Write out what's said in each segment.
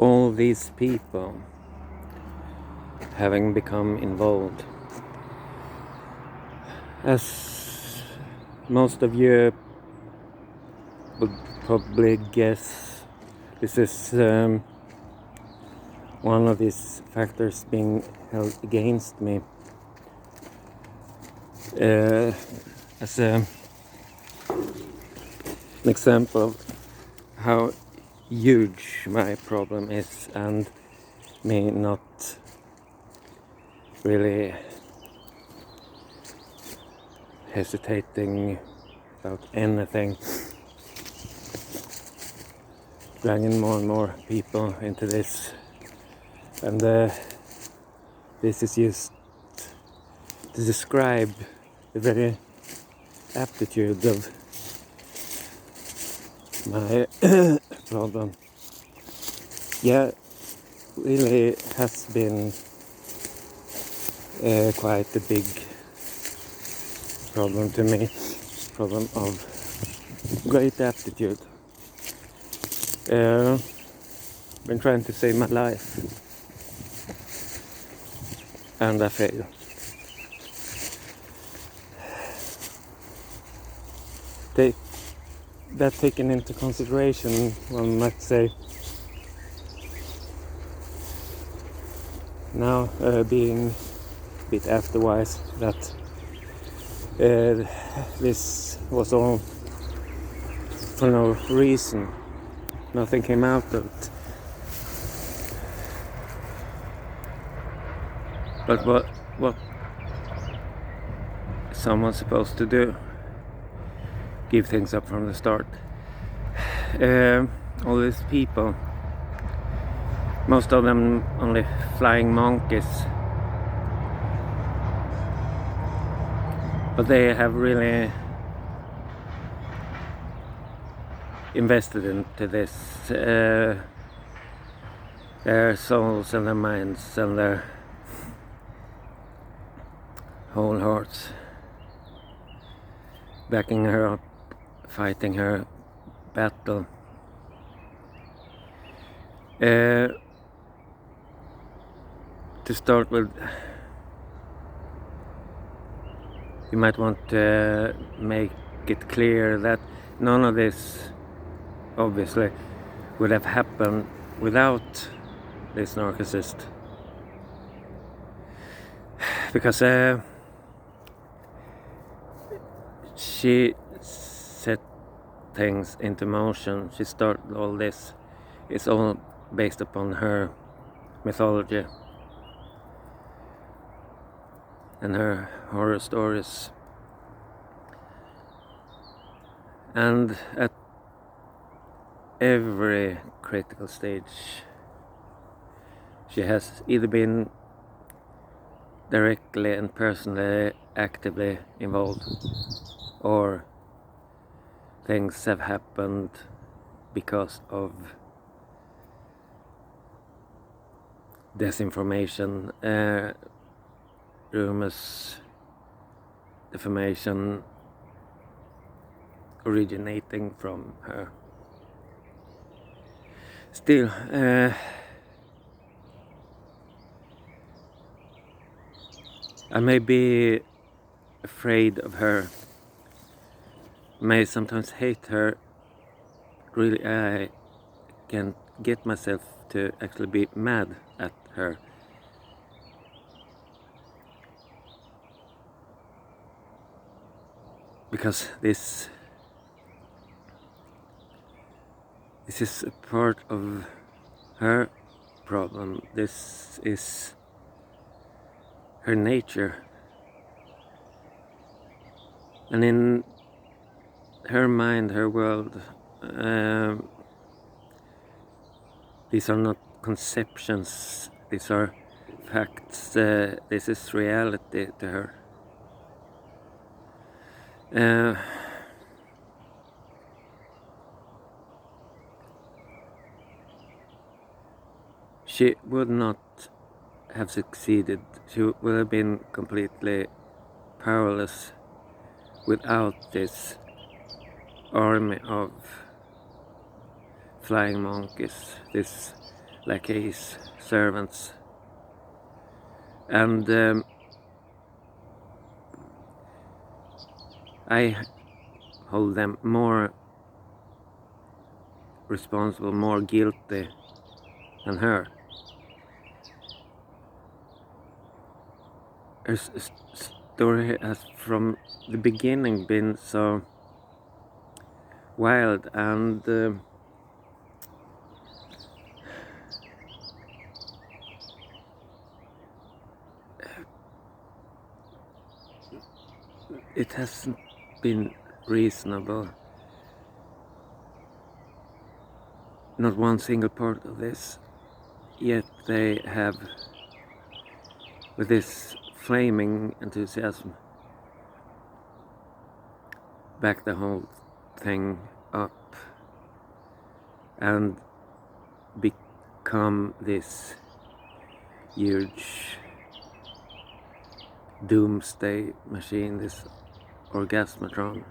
all these people having become involved. As most of you would probably guess, this is one of these factors being held against me as an example of how huge my problem is, and me not really hesitating about anything, dragging more and more people into this. And this is used to describe the very aptitude of my problem. Yeah, really has been quite a big problem to me. Problem of great aptitude. Been trying to save my life, and I fail. That taken into consideration, one might say, now being a bit afterwise, that this was all for no reason. Nothing came out of it. But what is someone supposed to do? Give things up from the start. All these people, most of them only flying monkeys, but they have really invested into this, their souls and their minds and their whole hearts, backing her up, fighting her battle. To start with, you might want to make it clear that none of this obviously would have happened without this narcissist, because she set things into motion. She started all this. It's all based upon her mythology and her horror stories. And at every critical stage, she has either been directly and personally actively involved, or things have happened because of disinformation, rumors, defamation originating from her. Still, I may be afraid of her, may sometimes hate her. Really, I can't get myself to actually be mad at her. Because this is a part of her problem. This is her nature. And in her mind, her world, these are not conceptions, these are facts, this is reality to her. She would not have succeeded. She would have been completely powerless without this army of flying monkeys, this like his servants. And I hold them more responsible, more guilty than her. Her story has from the beginning been so wild, and it hasn't been reasonable. Not one single part of this, yet they have, with this flaming enthusiasm, backed the whole thing up and become this huge doomsday machine, this orgasmatron.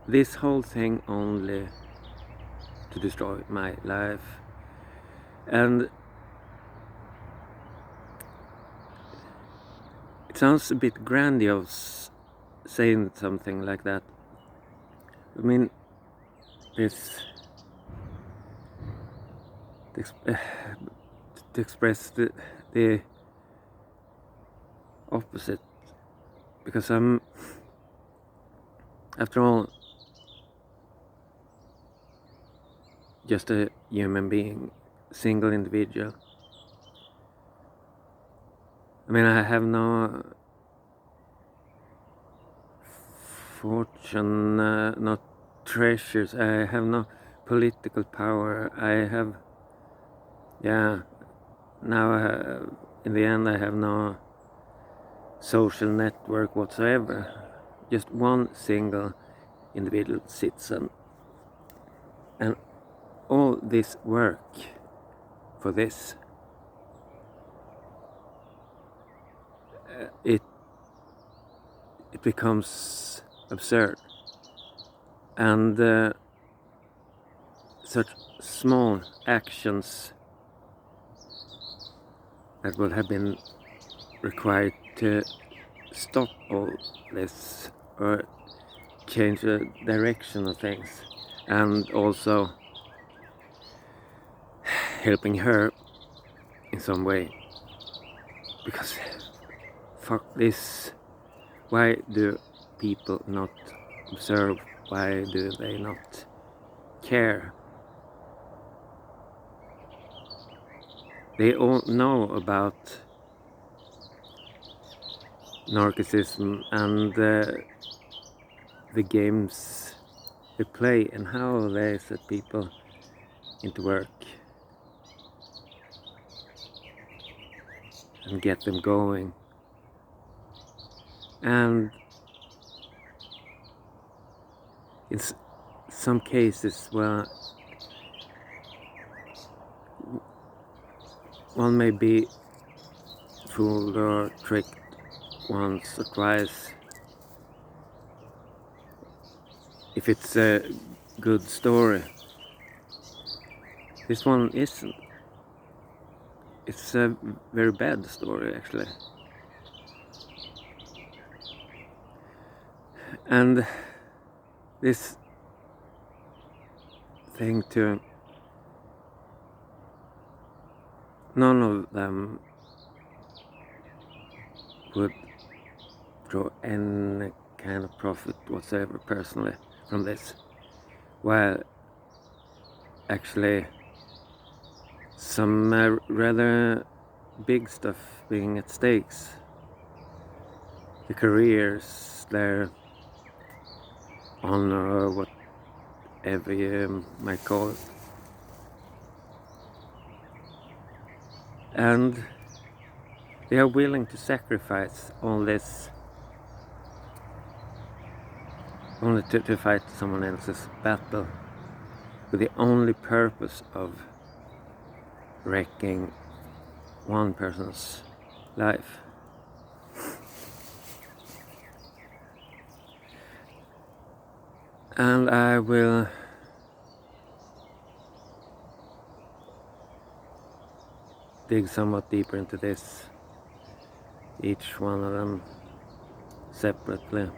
This whole thing only to destroy my life. And it sounds a bit grandiose saying something like that. I mean, this to express the opposite, because I'm, after all, just a human being, single individual. I mean, I have no fortune, no treasures, I have no political power, I have, now in the end I have no social network whatsoever. Just one single individual citizen. And all this work for this, it becomes absurd. And such small actions that would have been required to stop all this or change the direction of things, and also helping her in some way, because fuck this, why do people not observe, why do they not care? They all know about narcissism and the games they play and how they set people into work and get them going. And in some cases, well, one may be fooled or tricked once or twice if it's a good story. This one isn't. It's a very bad story, actually. And this thing to, none of them would draw any kind of profit whatsoever personally from this, while actually some rather big stuff being at stakes. The careers, their honor, or whatever you might call it. And they are willing to sacrifice all this only to fight someone else's battle, with the only purpose of wrecking one person's life. And I will dig somewhat deeper into this, each one of them separately.